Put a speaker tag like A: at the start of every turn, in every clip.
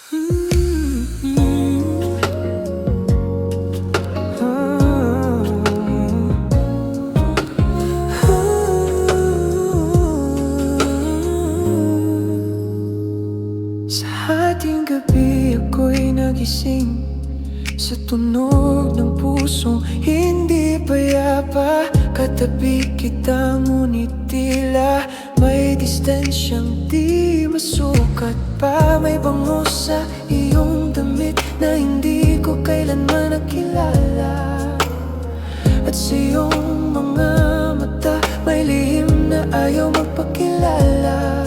A: Sa hating gabi ako'y nagising sa tunog ng pusong hindi payapa. Katabi kita ngunit tila may distansyang di masukat pa. May bango sa iyong damit na hindi ko kailanman nakilala. At sa iyong mga mata may lihim na ayaw magpakilala.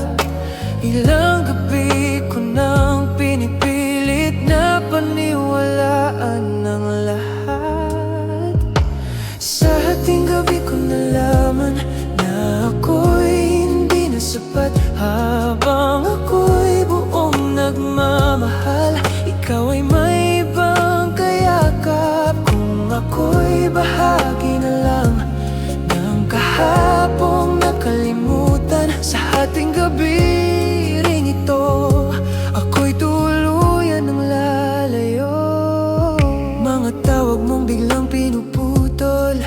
A: Ilang gabi ko nang pinipilit na paniwalaan ng lahat. Sa hating gabi ko nalaman na ako'y hindi na sapat. Habang ako'y buong nagmamahal, ikaw ay may ibang kayakap. Kung ako'y bahagi na lang ng kahapong nakalimutan, sa hating gabi ako'y tuluyan ng lalayo. Mga tawag mong biglang pinuputol,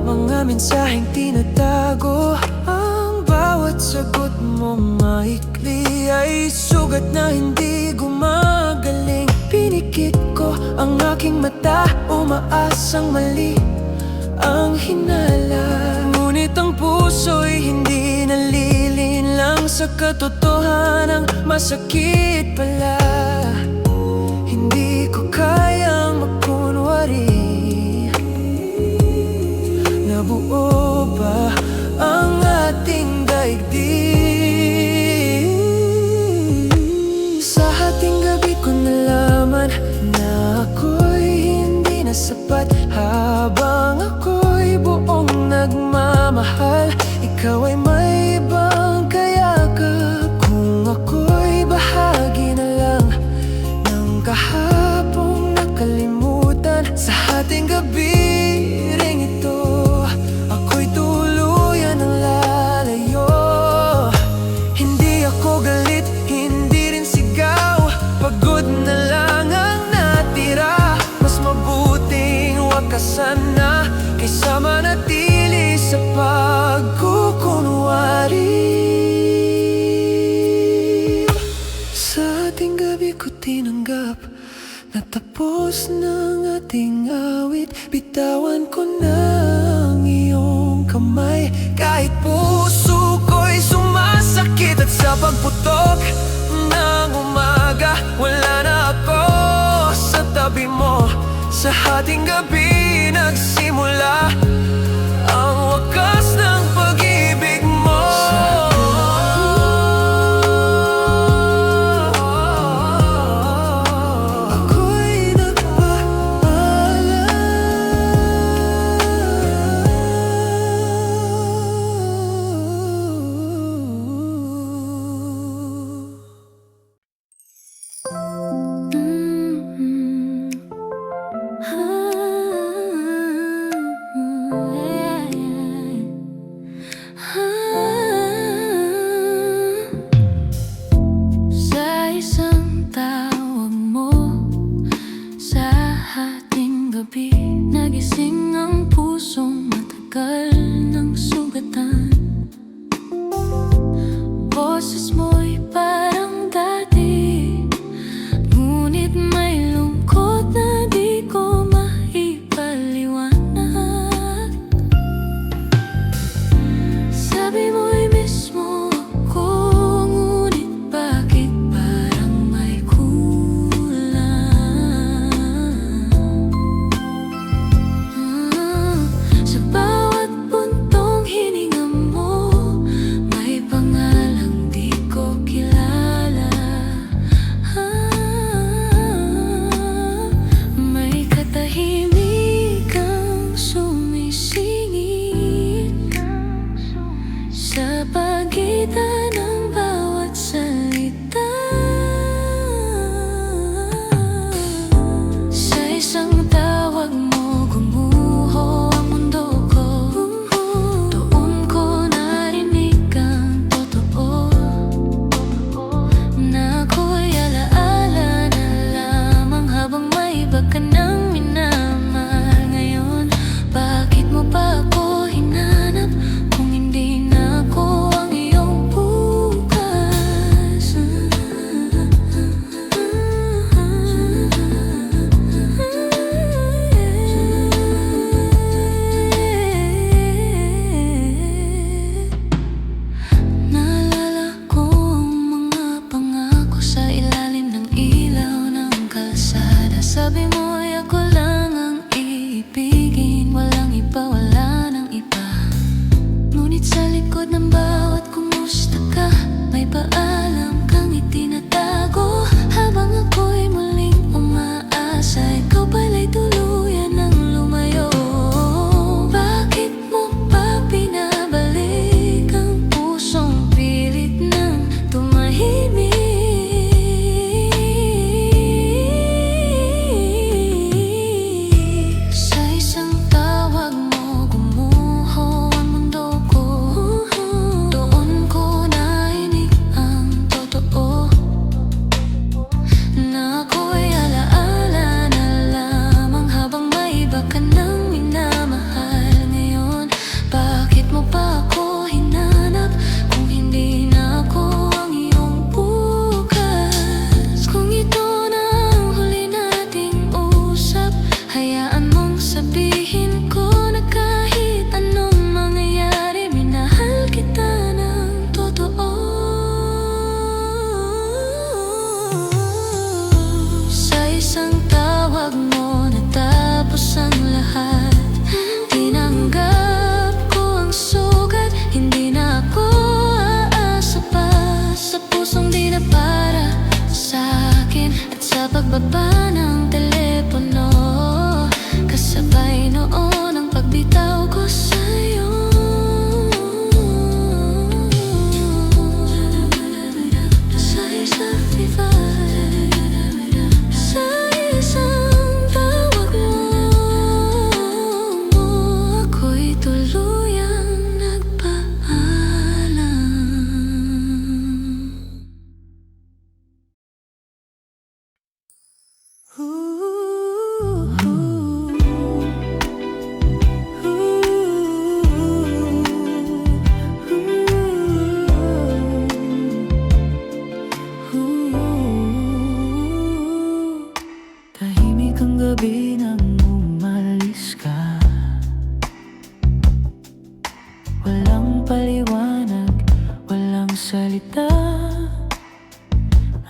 A: mga mensaheng tinatago. Ang bawat sagot mong maikli ay sugat na hindi gumagaling. Pinikit ko ang aking mata, umaasang mali ang hinala. Ngunit ang puso'y hindi nalilinlang sa katotohanang masakit pala. Hindi ko kayang magkunwari na buo ba ang ating daigdig. Sa hating gabi ko nalaman na ako'y hindi na sapat. Habang ako'y buong nagmamahal, ikaw ay may ibang kayakap. Kung ako'y bahagi na lang ng kahapong nakalimutan, sa hating gabi ring ito ako'y tuluyan ng lalayo. Hindi ako galit, hindi rin sigaw, pagod na lang ang natira. Mas mabuting wakasan na kaysa manatili sa pagkukunwari. Sa ating gabi ko tinanggap na tapos ng ating awit. Bitawan ko na ang iyong kamay, kahit puso ko'y sumasakit. At sa pagputok ng umaga, wala na ako sa tabi mo. Sa hating gabi nagsimula ang wakas ng pag-ibig mo. Ako'y nagpaalam.
B: na para sa'kin. At sa pagbaba ng telepono, kasabay noon ang pagbitaw ko sa'yo. Sa isang divide, sa isang tawag mo, ako'y tuluyang nagpaalam.
A: Tahimik ang gabi nang umalis ka. Walang paliwanag, walang salita.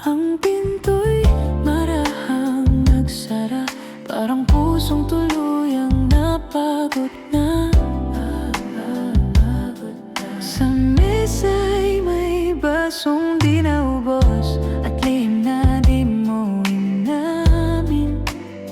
A: Ang pinto'y marahang nagsara, parang pusong tuluyang napagod na. Sa mesa'y may basong di naubos at lihim na di mo inamin.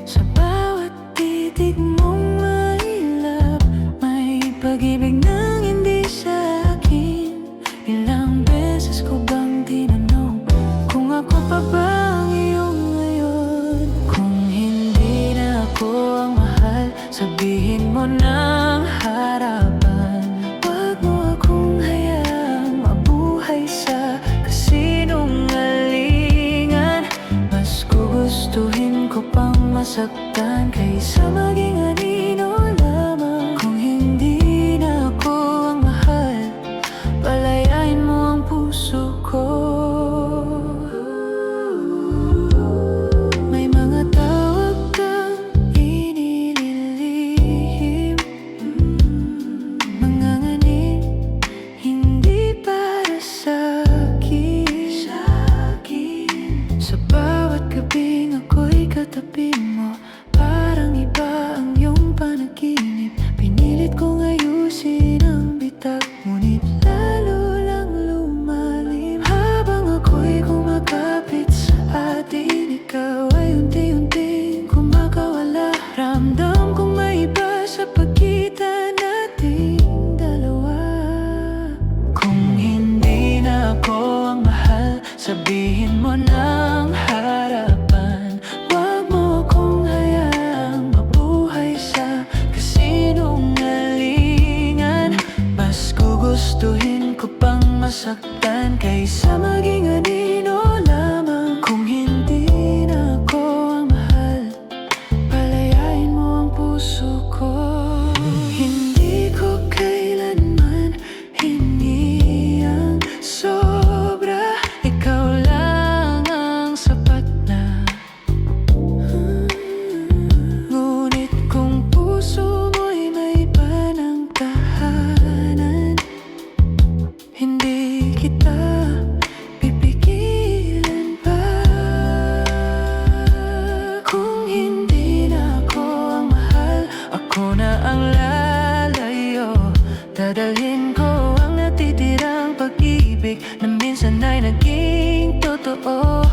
A: Sa bawat titig mong mailap, may pag-ibig nang hindi sa'kin. Ilang beses ko bang tinanong kung ako pa ba ang iyong ngayon? Kung hindi na ako ang mahal, sabihin mo ng harapan. Huwag mo akong hayaang mabuhay sa kasinungalingan. Mas gugustuhin ko pang masaktan kaysa maging anino lamang. Kung hindi na ako ang mahal, palayain mo ang puso ko. May mga tawag kang inililihim, mga ngani hindi para sa'kin. Sa bawat gabing ako'y katabi mo, parang iba ang iyong panaginip. Pinilit kong ayusin ang bitak, ngunit lalo lang lumalim. Habang ako'y kumakapit sa atin, ikaw ay unti-unting kumakawala. Ramdam kong may iba sa pagitan nating dalawa. Kung hindi na ako ang mahal, sabihin mo ng harapan. Huwag mo akong hayaang mabuhay sa kasinungalingan. Mas gugustuhin ko pang masaktan kaysa maging anino lamang. Kung hindi na ako ang mahal, palayain mo ang puso ko. Hindi ko kailanman hingi ang sobra, ikaw lang ang sapat na. Ngunit kung puso mo'y may panang tahanan, hindi kita pipigilan pa. Kung hindi na ako ang mahal, ako na ang lalayo. Dadalhin ko ang natitirang pag-ibig na minsan ay naging totoo.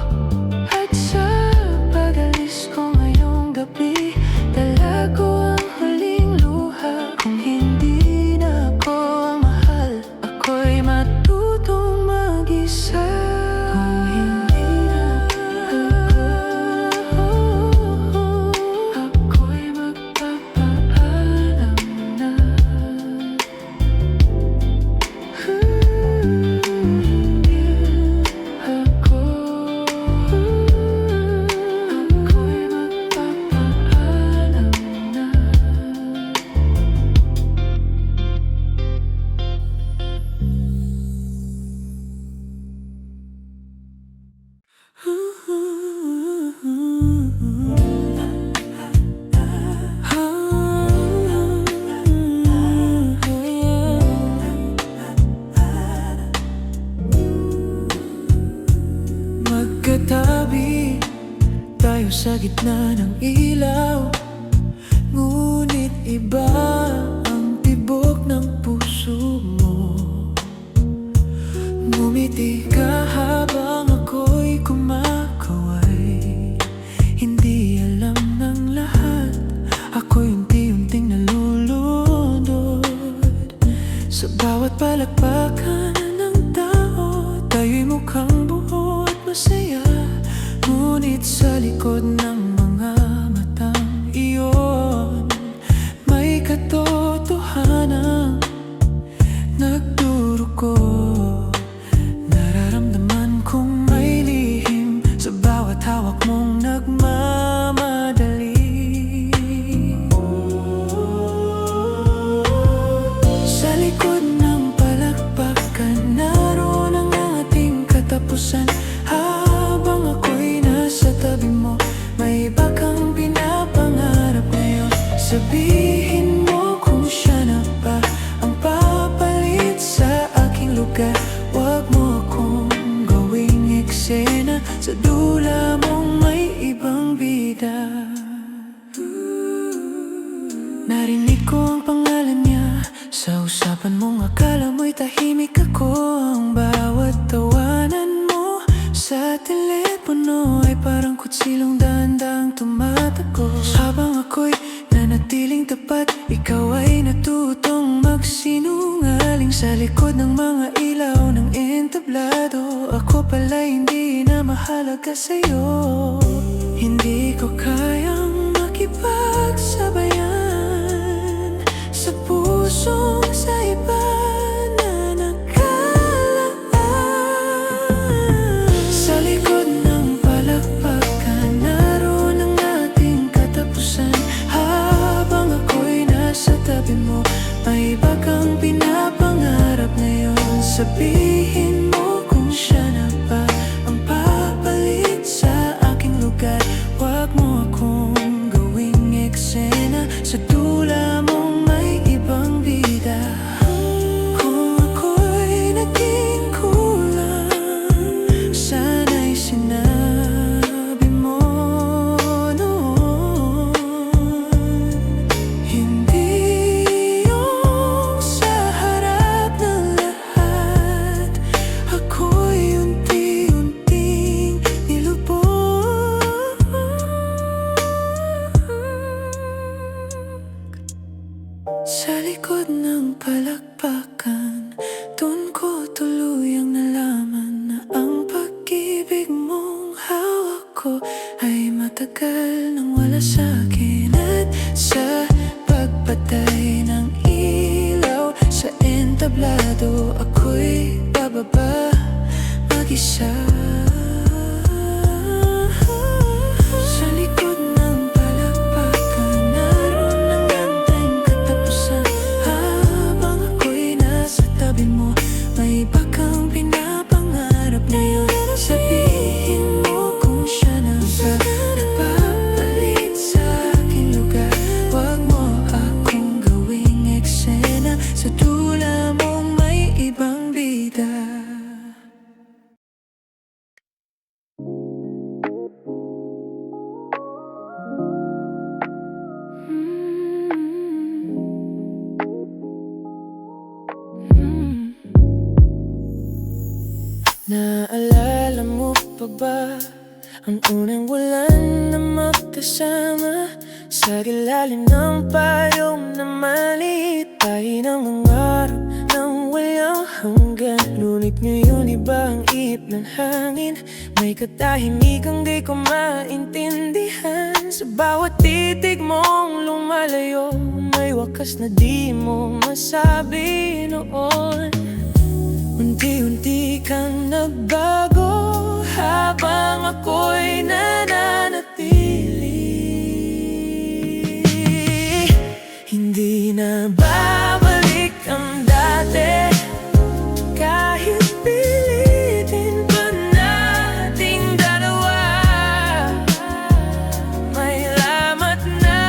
A: At sa pag-alis ko ngayong gabi, dala ko ang huling luha. Kung hindi na ako ang mahal, ako'y matutong mag-isa. Kung hindi na ako, ako'y magpapaalam na. Ako'y magpapaalam na. Magkatabi tayo sa gitna ng ilaw, ngunit iba ang tibok ng puso mo. Ngumiti ka habang ako masaya. Ngunit sa likod ng mga matang iyon, may katotohanan nagdurugo. Nararamdaman kong may lihim sa bawat hawak mong nagmamadali. Sa likod ng palakpakan, naroon ang ating katapusan. Habang ako'y nasa tabi mo, may iba kang pinapangarap ngayon. Sabihin mo kung siya na ba ang papalit sa aking lugar. Huwag mo akong gawing eksena sa dula mong may ibang bida. Narinig ko ang pangalan niya sa usapan mong akala mo'y tahimik ako. Ang bawat tawanan mo sa telepono ay parang kutsilong dahan-dahang tumatagos. Habang ako'y nanatiling tapat, ikaw ay natutong magsinungaling. Sa likod ng mga ilaw ng entablado, ako pala'y hindi na mahalaga sa'yo. Hindi ko kayang makipagsabayan sa pusong sa iba na nakalaan. Sa likod ng palakpakan, naroon ang ating katapusan. Habang ako'y nasa tabi mo, may iba kang pinapangarap ngayon. Sabihin mo kung siya na ba ang papalit sa aking lugar. Huwag mo akong gawing eksena sa dula mong may ibang bida. Kung ako'y naging kulang, sana'y sinabi mo noon. Hindi yung sa harap ng lahat, ako'y unti-unting nilubog. Sa likod ng palakpakan, dun ko tuluyang nalaman na ang pag-ibig mong hawak ko ay matagal nang wala sa'kin. At sa pagpatay ng ilaw sa entablado, ako'y bababa mag-isa. Sa likod ng palakpakan, naroon ang ating katapusan. Habang ako'y nasa tabi mo, may iba kang pinapangarap ngayon. Sabihin mo kung siya na ba nagpapalit sa aking lugar. Huwag mo akong gawing eksena sa dula mong may ibang bida. Naalala mo pa ba ang unang bulan na magkasama sa ilalim ng payong na maliit? Tayo ng nangarap ng walang hanggan. Ngunit ngayon iba ang ihip ng hangin. May katahimikang di ko maintindihan. Sa bawat titig mong lumalayo, may wakas na di mo masabi noon. Unti-unti kang nagbago habang ako'y nananatili. Hindi na babalik ang dati, kahit pilitin pa nating dalawa. May lamat na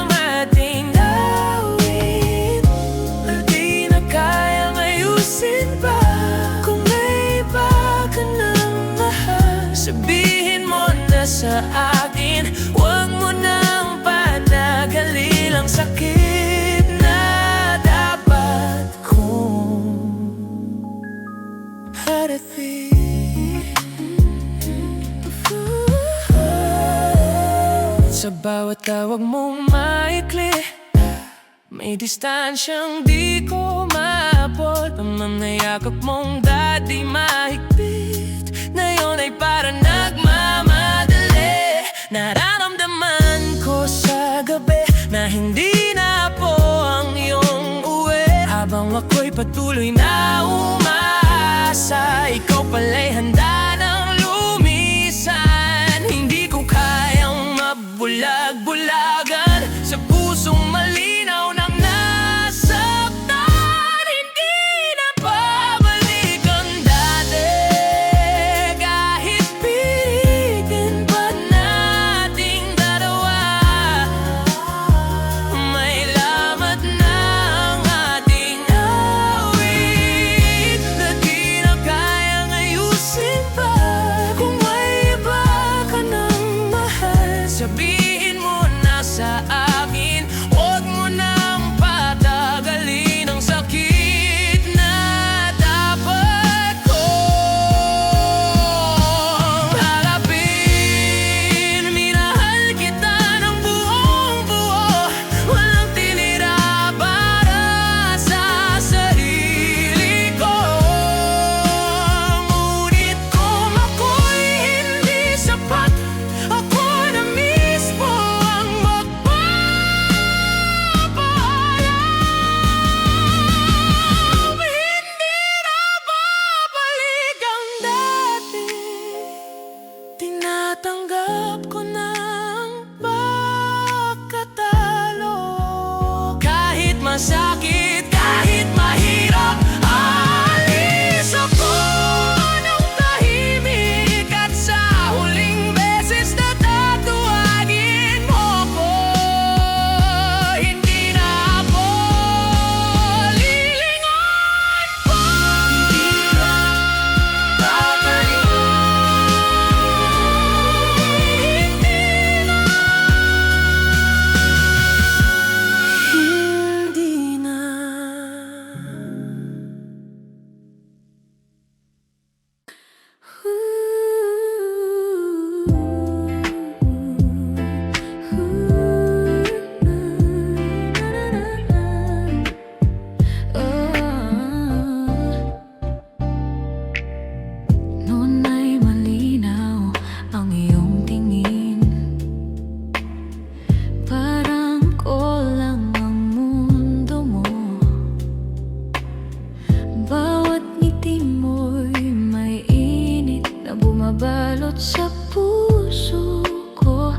A: ang ating awit, at di na kayang ayusin pa. Sabihin mo na sa akin, huwag mo nang panagali lang sakit na dapat kong harapin. Sa bawat tawag mong maikli, may distansyang di ko maabot. Ang mga yakap mong dati mahigpit, ngayon ay
C: para nagmamadali. Nararamdaman ko sa gabi na hindi na po ang iyong uwi. Habang ako'y patuloy na umaasa, ikaw pala'y handa ng lumisan. Hindi ko kayang mabulag-bulagan sa pusong malinaw ng nasaktan. Hindi na babalik ang dati, kahit pilitin pa nating dalawa. May lamat na ang ating awit na di na kayang ayusin pa. Kung may iba ka ng mahal, sabihin mo na sa akin. Huwag mo nang patagalin ang sakit na dapat kong harapin. Minahal kita ng buong buo, walang tinira para sa sarili ko. Ngunit kung ako'y hindi sapat, ako na mismo ang magpapaalam. Hindi na babalik ang dati, tinatanggap ko na ang pagkatalo. Kahit masakit, kahit mahirap, aalis ako ng tahimik. At sa huling beses na tatuwagin mo ko, hindi na ako lilingon pa. Hindi na babalik. Hindi na. Noon ay malinaw ang iyong tingin, parang ko lang ang mundo mo. Bawat ngiti mo'y may init na bumabalot sa puso ko.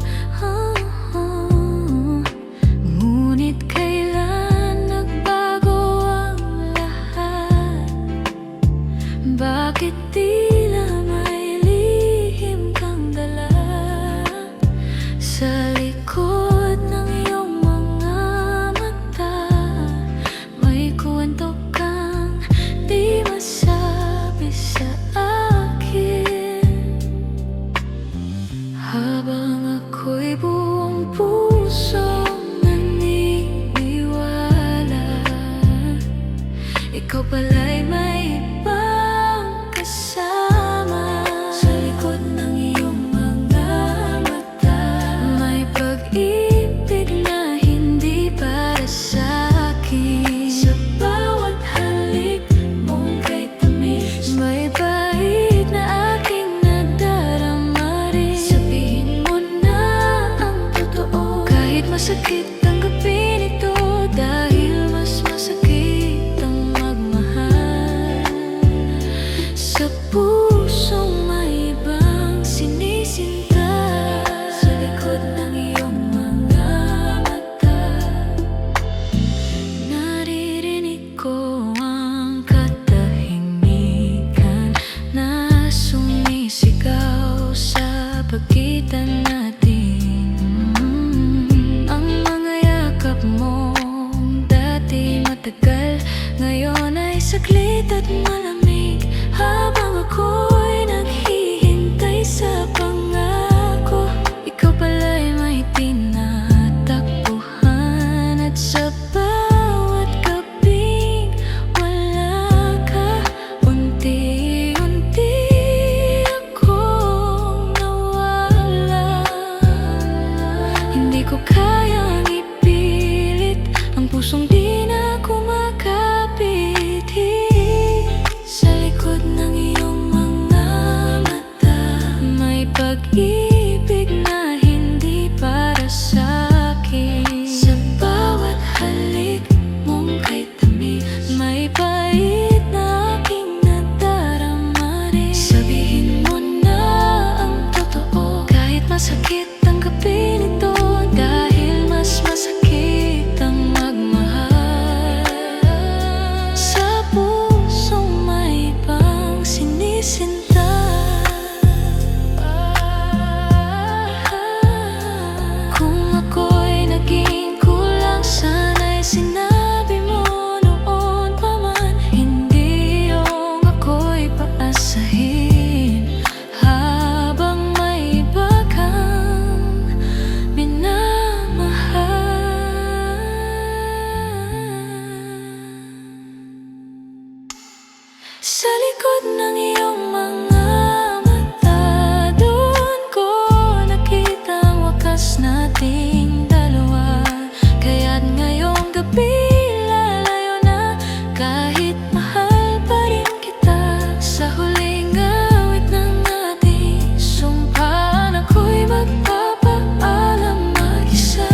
C: Ngunit kailan nagbago ang lahat? Bakit tila may lihim kang dala sa likod ng iyong mga mata? May kwento kang di masabi sa akin. Habang ako'y buong pusong naniniwala, ikaw pala'y may ibang kasama. Sa likod ng iyong mga mata, may pag-ibig na hindi para sa akin. Sa bawat halik mong kay tamis, may bait na aking nadarama rin. Sabihin mo na ang totoo, kahit masakit tanggapin ito. Dahil mas masakit ang magmahal sa pusong may ibang sinisinta. Sa likod ng iyong mga mata, naririnig ko ang katahimikan na sumisigaw sa pagitan natin. Ang mga yakap mong dati matagal, ngayon ay saglit at malamig. Habang ako'y naghihintay sa pangako, ikaw pala'y may tinatakbuhan. At sa bawat gabing wala ka, unti-unti akong nawala.
B: Masakit ang gabi nito dahil mas masakit ang magmahal sa pusong may ibang sinisinta. Kung ako'y naging kulang, sana'y sinabi mo noon pa man. Hindi yung ako'y paasahin habang may iba kang minamahal. Sa likod ng iyong mga mata, doon ko nakita ang wakas nating dalawa. Kaya't ngayong gabi lalayo na, kahit mahal pa rin kita. Sa huling awit ng ating sumpaan, ako'y magpapaalam mag-isa.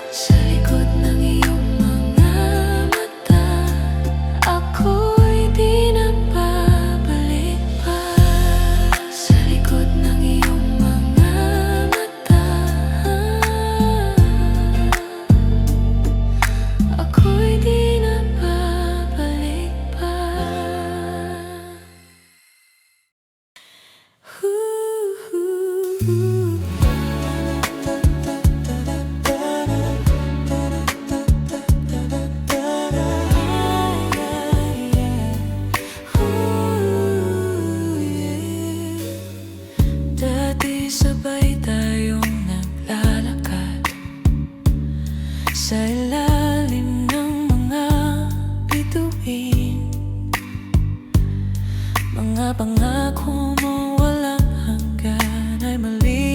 B: Sa likod ng iyong mga mata, ako'y di na babalik pa. Sa likod ng iyong mga mata, ako'y di na babalik pa. Dati sabay tayong naglalakad sa ilalim ng mga bituin. Mga pangako mo walang hanggan ay mali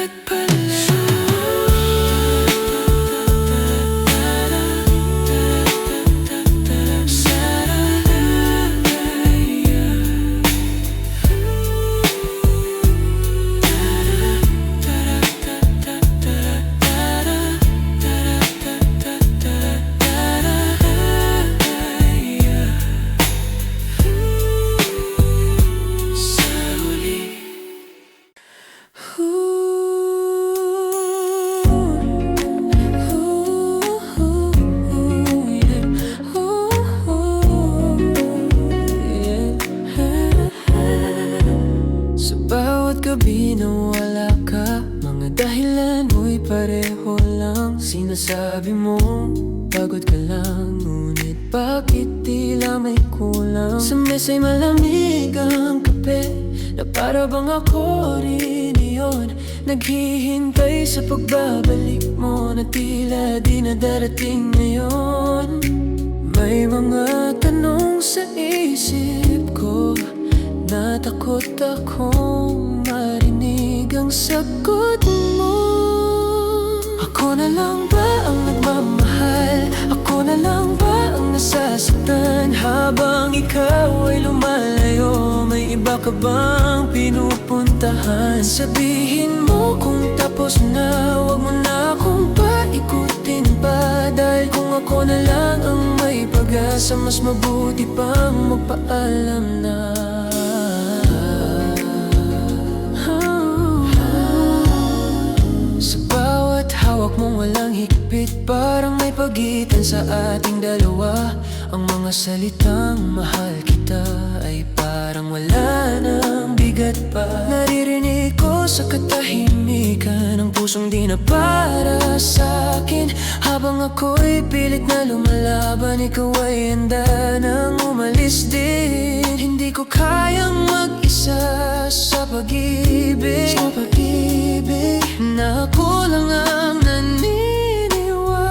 B: dapat pala
C: Sa bawat gabi na wala ka, mga dahilan mo'y pareho lang. Sinasabi mo, pagod ka lang, ngunit bakit tila may kulang? Sa mesa'y malamig ang kape, na para bang ako rin iyon. Naghihintay sa pagbabalik mo, na tila di na darating ngayon. May mga tanong sa isip ko, natakot akong marinig ang sagot mo. Ako na lang ba ang nagmamahal? Ako na lang ba ang nasasaktan? Habang ikaw ay lumalayo, may iba ka bang pinupuntahan? Sabihin mo kung tapos na, wag mo na akong paikutin pa. Dahil kung ako na lang ang may pag-asa, mas mabuti pang magpaalam na. Hawak mong walang higpit, parang may pagitan sa ating dalawa. Ang mga salitang mahal kita ay parang wala nang bigat pa. Naririnig ko sa katahimikan ang pusong di na para sa'kin. Habang ako'y pilit na lumalaban, ikaw ay handa nang umalis din. Hindi ko kayang mag-isa sa pag-ibig, na ako lang ang naniniwala.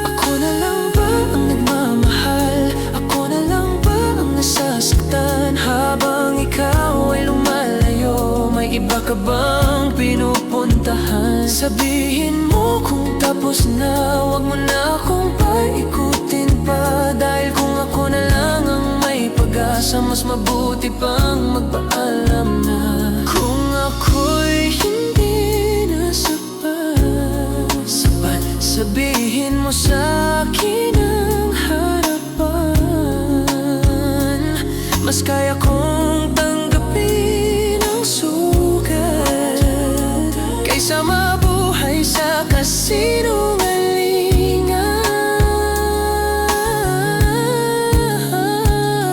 C: Ako na lang ba ang nagmamahal? Ako na lang ba ang nasasaktan? Habang ikaw ay lumalayo, may iba ka bang pinupuntahan? Sabihin mo kung tapos na, wag mo na akong paikutin pa. Dahil kung ako na lang ang may pag-asa, mas mabuti pang magpaalam na. Kung ako'y hindi na sapat, sabihin mo sa'kin ang harapan. Mas kaya kong tanggapin ang sugat kaysa mabuhay sa kasinungalingan.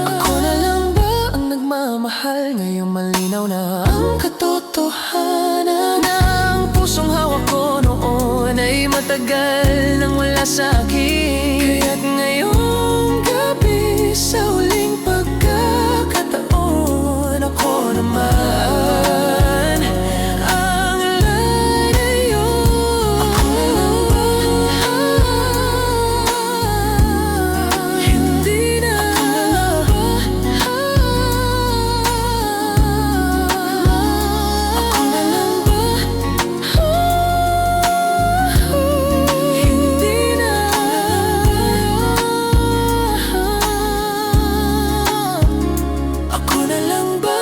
C: Ako na lang ba ang nagmamahal? Ngayong malinaw na ang katotohanan. Ang pusong hawak ko noon ay matagal nang wala sa'kin. Kaya't ngayong gabi, sa huling pagkakataon, ako naman ang lalayo. Ako na lang ba? Hindi na. Ako na lang ba? Hindi na. Ako na lang ba?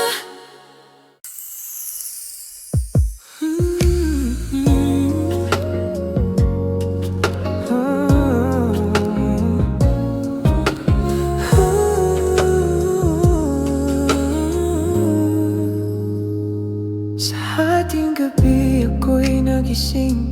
C: Sa ating gabi ako'y nagising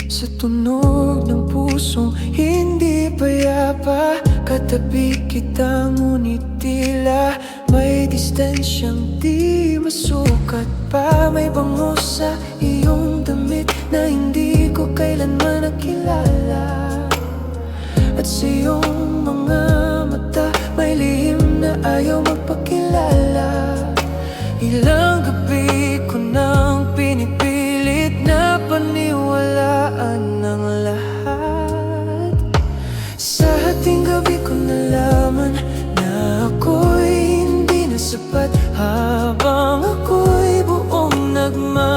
C: sa tunog ng pusong hindi payapa. Katabi kita ngunit tila may distansyang di masukat pa. May bango sa iyong damit na hindi ko kailanman nakilala. At sa iyong mga mata may lihim na ayaw magpakilala. Ilang gabi ko nang pinipilit na paniwalaan ang lahat. Sa ating gabi ko nalaman na ako'y hindi na sapat. Habang ako'y buong nagmamahal,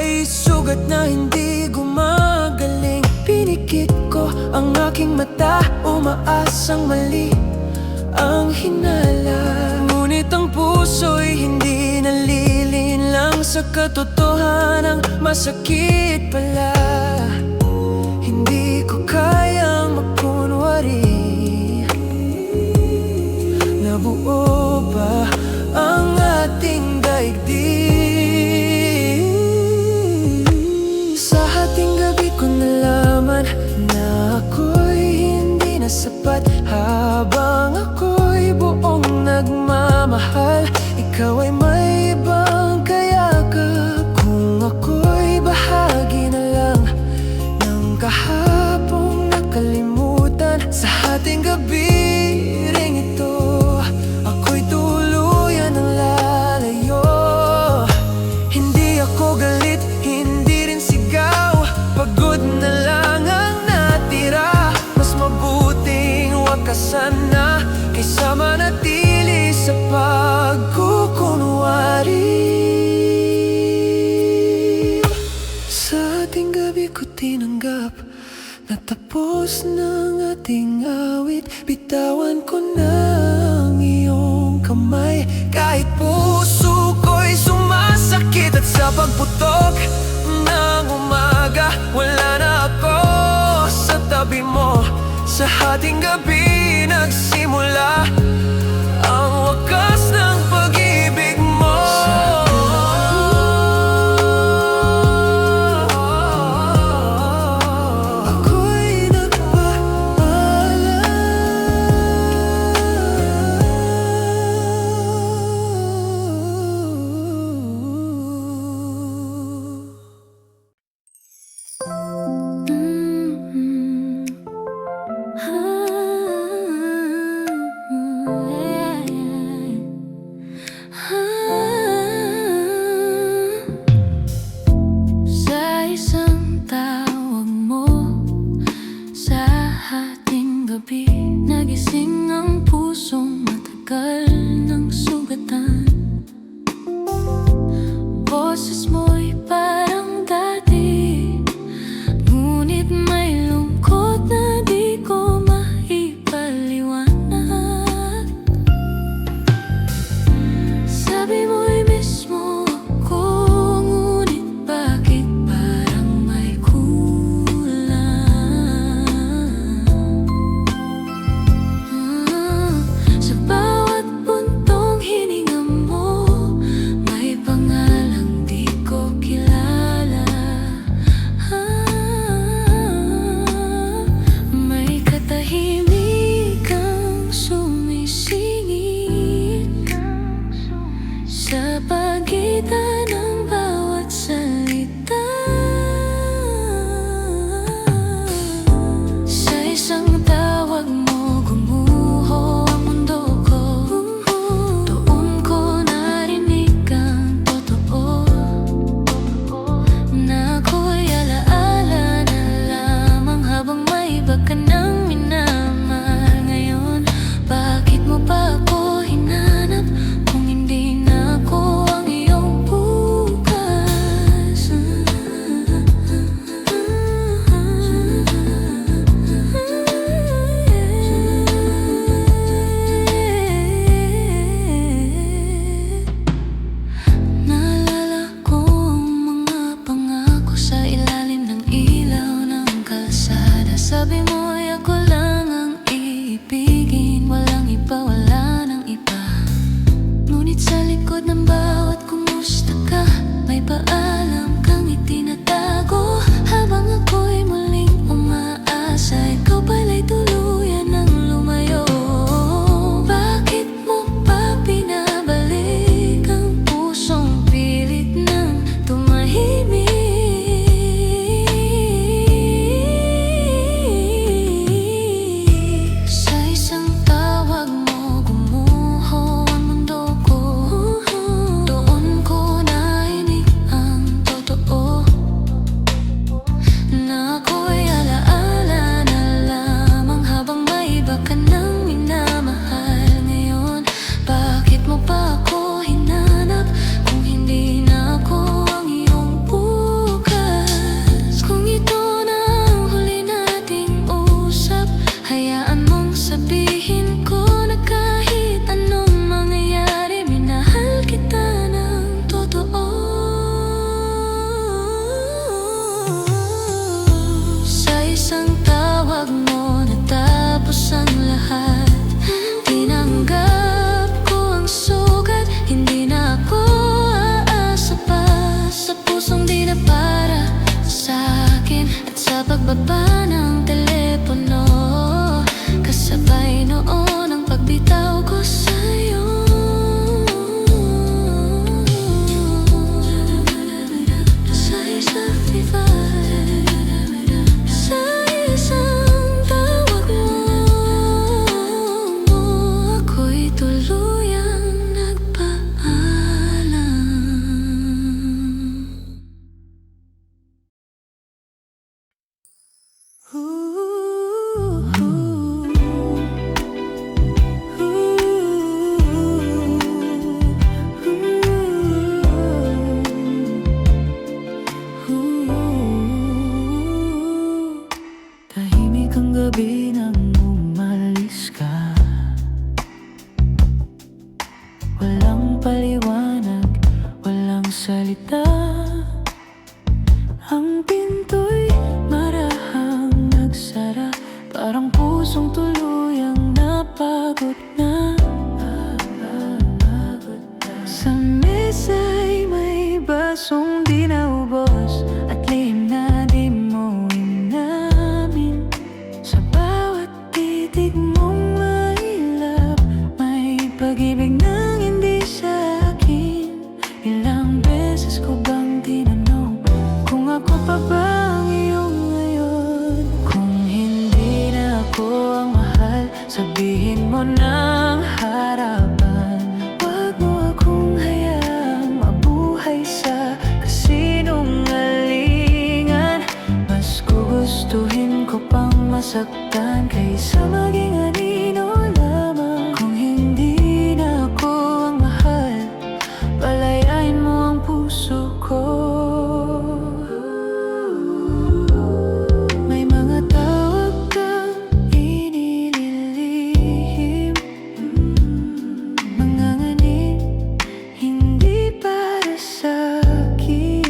C: may sugat na hindi gumagaling. Pinikit ko ang aking mata, umaasang mali ang hinala. Ngunit ang puso'y hindi nalilinlang sa katotohanang masakit pala. Hindi ko kayang magkunwari na buo pa ang ating daigdig. Sa hating gabi ko nalaman na ako'y hindi na sapat. Habang ako'y buong nagmamahal, ikaw ay may ibang kayakap. Kung ako'y bahagi na lang ng kahapong nakalimutan, sa hating gabi ring ito, ako'y tuluyan ng lalayo. Hindi ako galit, hindi rin sigaw, pagod na lang ang natira. Mas mabuting wakasan na kaysa manatili sa pagkukunwari. Sa ating gabi ko tinanggap na tapos ng ating awit. Bitawan ko na ang iyong kamay, kahit puso ko'y sumasakit. At sa pagputok ng umaga, wala na ako sa tabi mo. Sa hating gabi nagsimula ang wakas ng pag-ibig mo. Ako'y
B: isang tawag mo natapos ang lahat. Tinanggap ko ang sugat, hindi na ako aasa pa sa pusong di na para sa akin. At sa pagbaba ng telepono, kasabay noon ang pagbitaw ko sa'yo. Sa isang divide, sa isang tawag mo, ako'y tuluyang nagpaalam.
A: Tahimik ang gabi nang umalis ka. Walang paliwanag, walang salita. Ang pinto'y marahang nagsara, parang pusong tuluyang napagod na. Sa mesa'y may basong di naubos at lihim na di mo inamin. Sa bawat titig mong mailap, may pag-ibig nang hindi sa akin. Ilang beses ko bang tinanong kung ako pa ba ang iyong ngayon? Kung hindi na ako ang mahal, sabihin mo ng harapan. Wag mo akong hayaang mabuhay sa kasinungalingan. Mas gugustuhin ko pang masaktan kaysa maging anino lamang. Kung hindi na ako ang mahal, palayain mo ang puso ko. May mga tawag kang inililihim, mga nganin, hindi para sa'kin.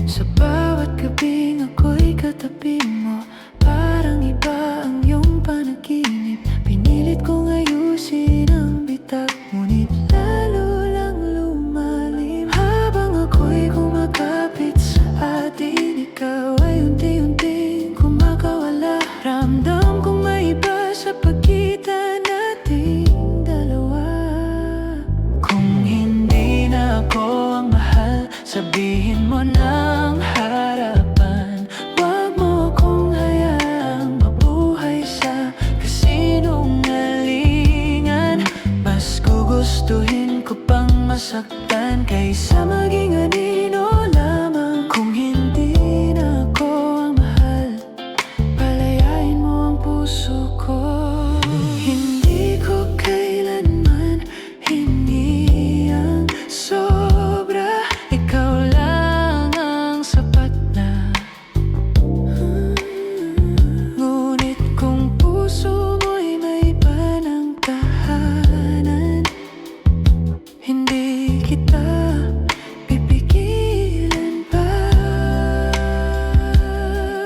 A: Sa bawat gabing ako'y katabi mo, parang iba ang iyong panaginip. Pinilit kong ayusin ang bitak, ngunit lalo lang lumalim. Habang ako'y kumakapit sa atin, ikaw ay unti-unting kumakawala. Ramdam kong may iba sa pagitan nating dalawa. Kung hindi na ako ang mahal, sabihin mo ng harapan. Wag mo akong hayaang mabuhay sa kasinungalingan. Mas gugustuhin ko pang masaktan kaysa maging anino lamang. Kung hindi na ako ang mahal, palayain mo ang puso ko. Hindi ko kailanman hingi ang sobra, ikaw lang ang sapat na. Ngunit kung puso mo'y may panang tahanan, hindi kita pipigilan pa.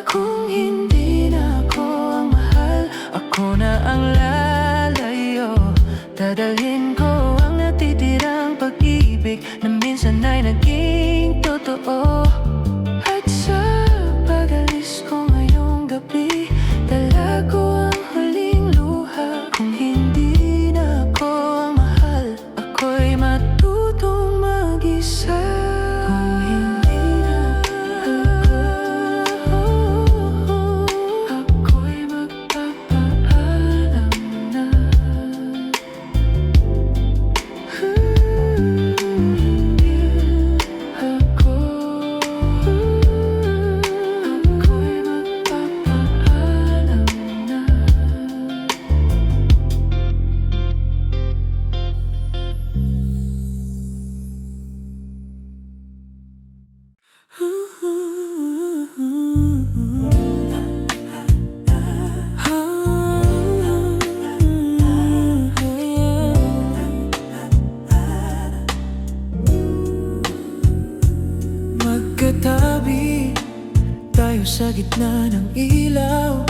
A: Kung hindi na ako ang mahal, ako na ang lalayo. Dadalhin ko ang natitirang pag-ibig na minsan ay naging totoo. At sa pag-alis ko ngayong gabi, dala ko ang huling luha. Kung hindi na ako ang mahal, ako'y matutong mag-isa. Kung hindi na ako, ako'y magpapaalam na. Magkatabi tayo tayo sa gitna ng ilaw,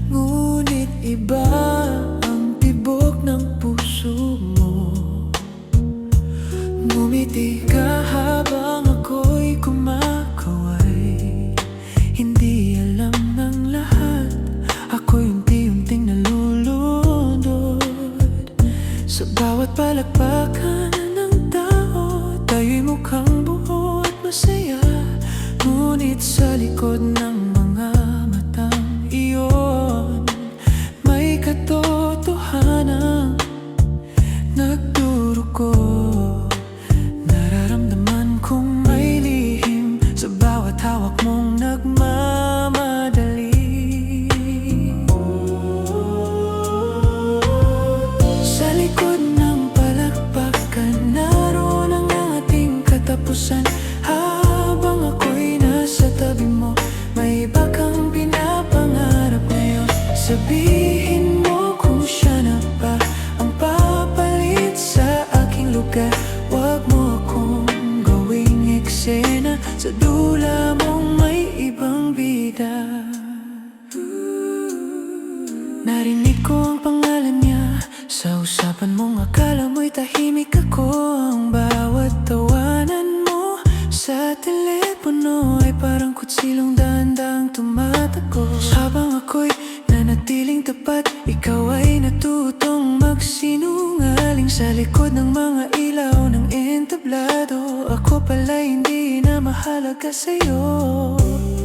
A: ngunit iba ang tibok ng puso mo. Ngumiti ka habang ako'y kumakaway. Hindi alam ng lahat, ako'y unti-unting nalulunod. Sa bawat palakpakan ng tao, tayo'y mukhang buo at masaya. Ngunit sa likod ng mga matang iyon, may katotohanan nagdurugo. Nararamdaman kong may lihim sa bawat hawak mong nagmamadali. Sa likod ng palakpakan, naroon ang ating katapusan. Habang ako'y nasa tabi mo, may iba kang pinapangarap ngayon. Sabihin mo kung siya na ba ang papalit sa aking lugar. Huwag mo akong gawing eksena, sa dula mong may ibang bida. Narinig ko ang pangalan niya sa usapan mong akala mo'y tahimik ako. Ang bawat tawanan mo sa telepono ay parang kutsilong dahan-dahang tumatagos. Habang ako'y nanatiling tapat, ikaw ay natutong magsinungaling. Sa likod ng mga ilaw ng entablado, ako pala'y hindi na mahalaga sa'yo.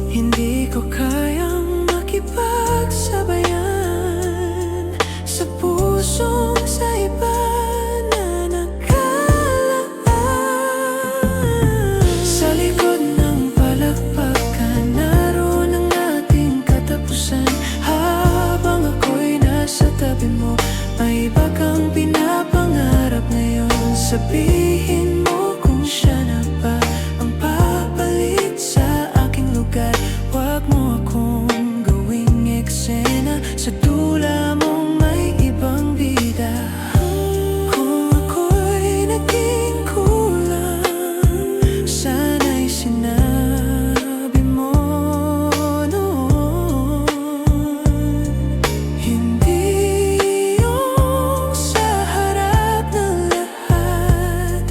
A: Hindi ko kayang makipagsabayan sa pusong sa iba na nakalaan. Sa likod ng palakpakan, naroon ang ating katapusan. Habang ako'y nasa tabi mo, may iba kang pinapangarap ngayon. Sabihin mo kung siya na ba ang papalit sa aking lugar. Huwag mo akong gawing eksena, sa dula mong may ibang bida. Kung ako'y naging kulang, sana'y sinabi mo noon. Hindi yung sa harap ng lahat,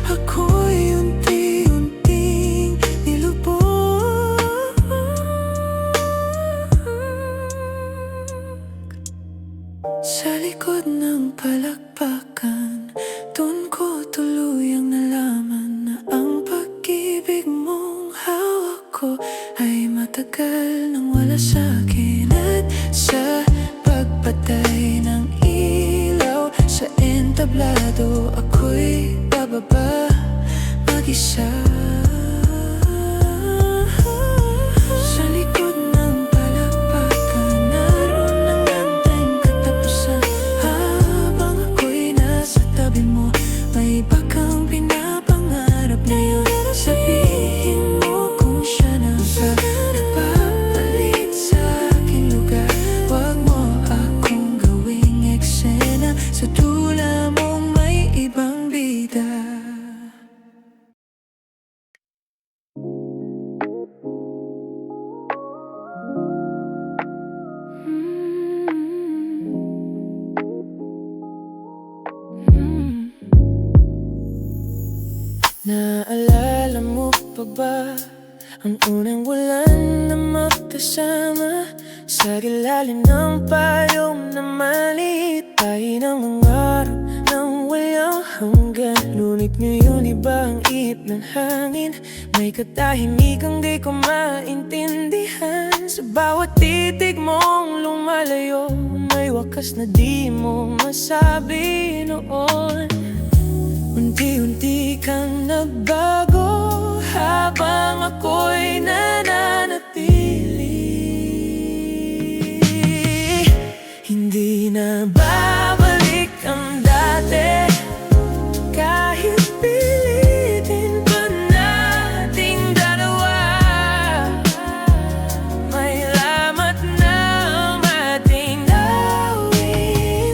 A: ako'y unti-unting nilubog. Sa likod ng palakpakan, doon ko tuluyang nalaman na ang pag-ibig mong hawak ko ay matagal nang wala sa'kin. At sa pagpatay ng ilaw sa entablado, ako'y bababa mag-isa. Sa likod ng palakpakan, naroon ang ating katapusan. Habang ako'y nasa tabi mo, may iba kang pinapangarap ngayon. Sabihin mo kung siya na ba nagpapalit sa aking lugar. Huwag mo akong gawing eksena, sa dula mong may ibang bida. Naalala mo pa ba ang unang bulan na magkasama? Sa ilalim ng payong na maliit, tayo ng mga araw nang walang hanggan. Ngunit ngayon iba ang ihip ng hangin, may katahimikang di ko maintindihan. Sa bawat titig mong lumalayo, may wakas na di mo masabi noon. Unti-unti kang nagbago habang ako'y nananatili. Hindi na babalik ang dati, kahit pilitin pa nating dalawa. May lamat na ang ating awit,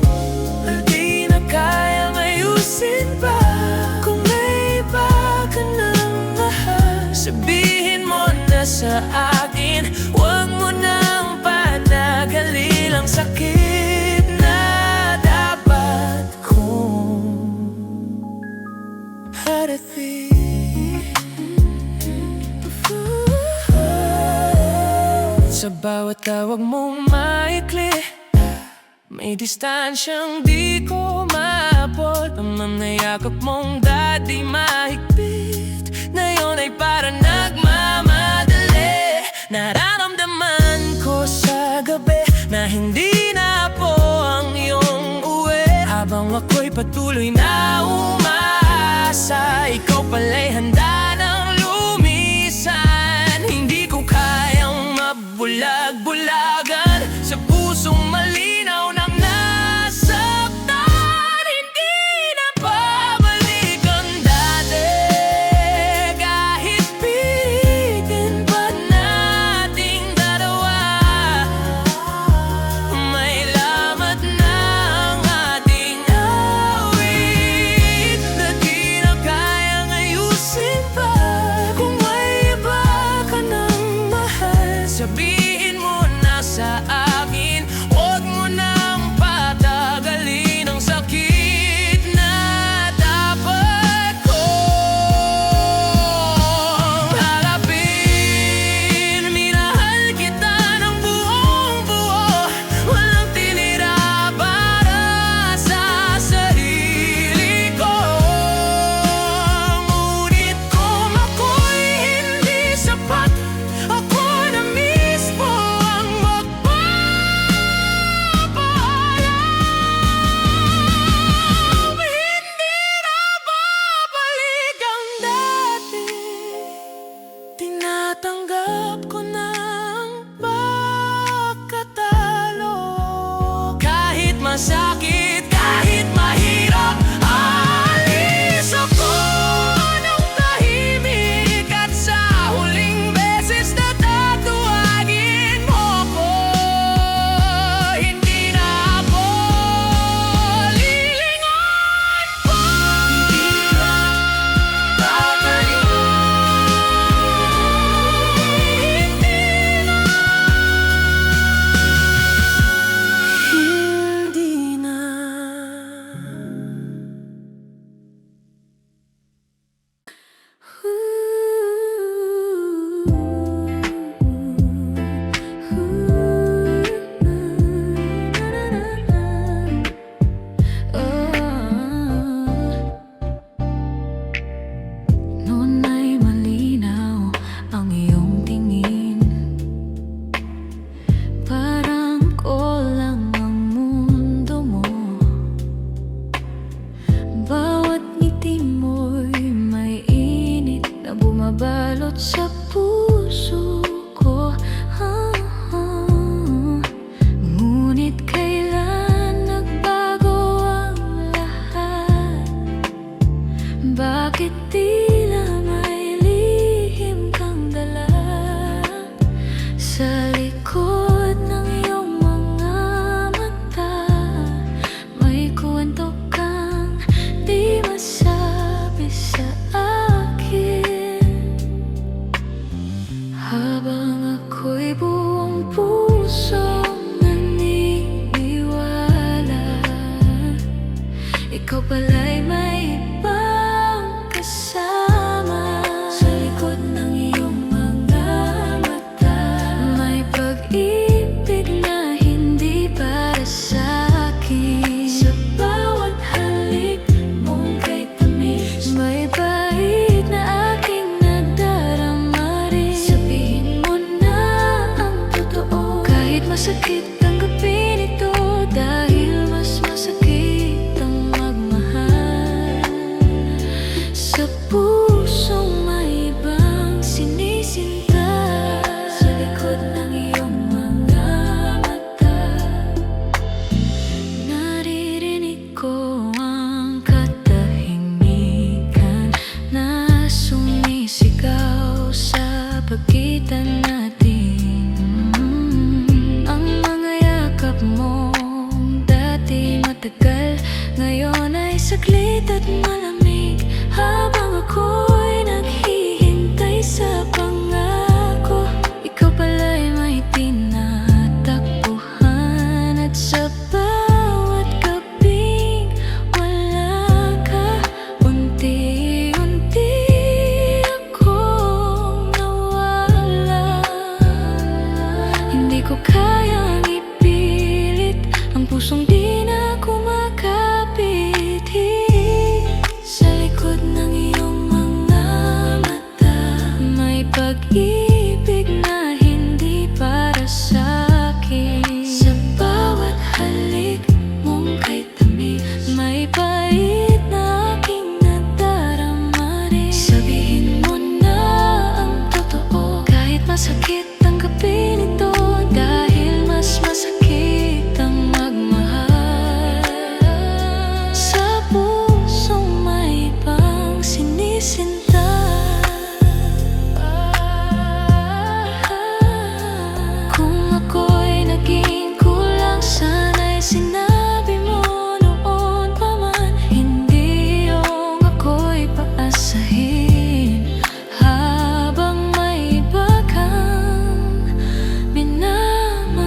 A: at di na kayang ayusin pa. Kung may iba ka ng mahal, sabihin mo na sa akin.
C: Sa bawat tawag mong maikli, may distansyang di ko maabot. Ang mga yakap mong dati mahigpit, ngayon ay para nagmamadali. Nararamdaman ko sa gabi na hindi na po ang iyong uwi. Habang ako'y patuloy na umaasa, ikaw pala'y handa ng lumisan. Hindi ko kayang mabulag-bulagan sa pusong malinaw ng nasaktan. Hindi na babalik ang dati, kahit pilitin pa nating dalawa. May lamat na ang ating awit na di na kayang ayusin pa. Kung may iba ka ng mahal, sabihin mo na sa akin. Huwag mo nang patagalin ang sakit na dapat kong harapin. Minahal kita ng buong buo, walang tinira para sa sarili ko. Ngunit kung ako'y hindi sapat, ako na mismo ang magpapaalam. Hindi na babalik ang dati, tinatanggap ko na ang pagkatalo. Kahit masakit, kahit mahirap, aalis ako ng tahimik. At sa huling beses na tatawagin mo ko, hindi na ako lilingon pa. Hindi na babalik. Hindi na. Noon ay malinaw ang iyong tingin, parang ko lang ang mundo mo. Bawat ngiti mo'y may init na bumabalot sa puso ko. Ngunit kailan nagbago ang lahat? Bakit tila may lihim kang dala sa likod ng iyong mga mata? May kwento kang di masabi sa akin, habang ako'y buong puso naniniwala. Ikaw pala'y may ibang kasama sa likod ng iyong mga mata. May pag-ibig na hindi para sa akin. Sa bawat halik mong kay tamis, may bait na aking nadarama rin. Sabihin mo na ang totoo, kahit masakit tanggapin ito, dahil mas masakit ang magmahal sa pusong may ibang sinisinta. Sa likod ng iyong mga mata, naririnig ko ang katahimikan na sumisigaw sa pagitan natin. Ang mga yakap mong dati matagal, ngayon ay saglit at malamig. Habang ako'y naghihintay sa pangako, ikaw pala'y may tinatakbuhan. At sa bawat gabing wala ka, unti-unti akong nawala.
B: pag-ibig na hindi para sa'kin. Sa bawat halik mong kay tamis, may pait na aking nadarama rin. Sabihin mo na ang totoo, kahit masakit tanggapin ito, dahil mas masakit ang magmahal sa pusong may ibang sinisinta. Kung ako'y naging kulang, sana'y sinabi mo noon pa man. Hindi yung ako'y paasahin habang may iba kang minamahal.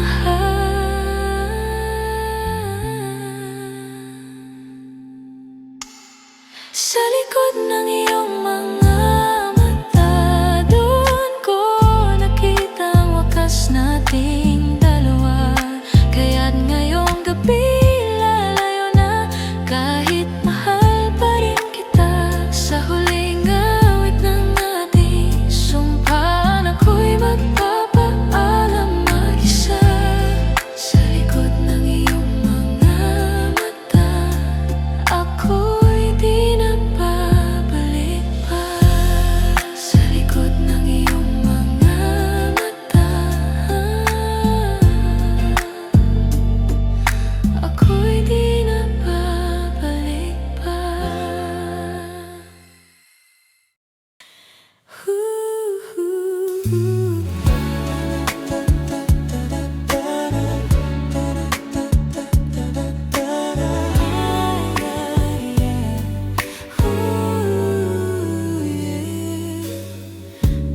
B: Sa likod ng iyong mga mata, doon ko nakita ang wakas nating dalawa. Kaya't ngayong gabi lalayo na, kahit mahal pa rin kita. Sa huling awit ng ating sumpaan, ako'y magpapaalam mag-isa. Sa likod ng iyong mga mata, ako'y di na babalik pa. Sa likod ng iyong mga mata, ako'y di na babalik pa.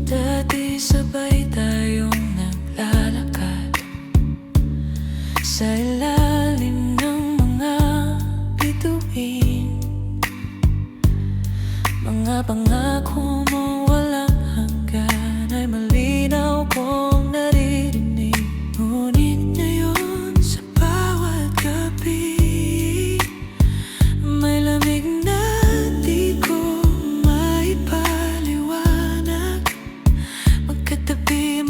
B: Dati sabay tayong naglalakad sa ilalim ng mga bituin. Mga pangako mo walang hanggan ay malinaw kong naririnig. Ngunit ngayon sa bawat gabi, may lamig na di ko maipaliwanag. Magkatabi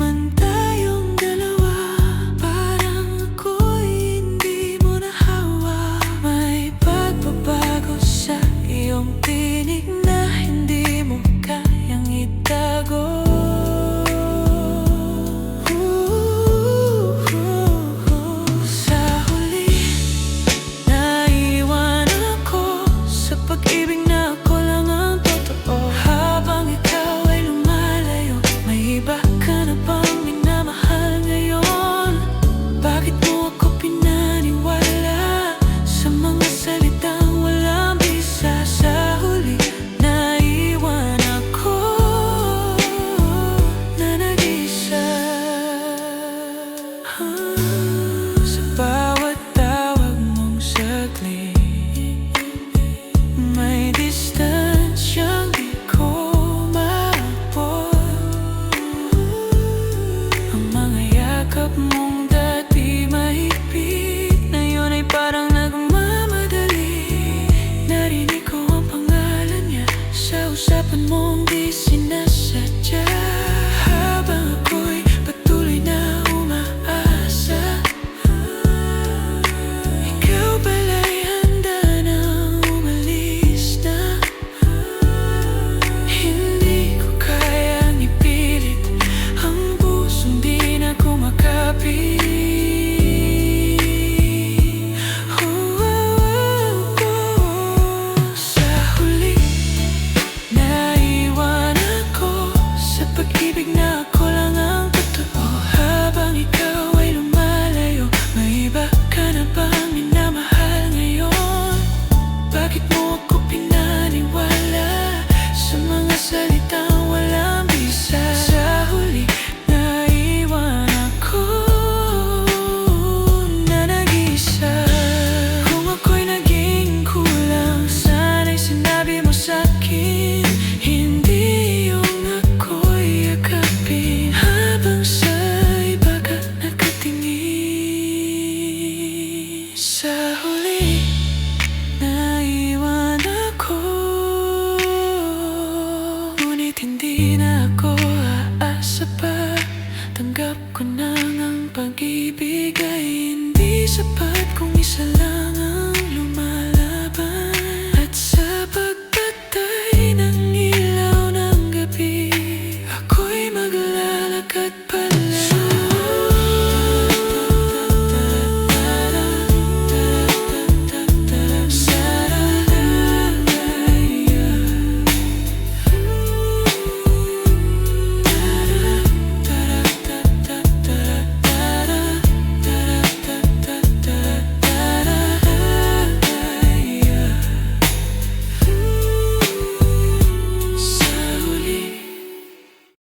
C: Good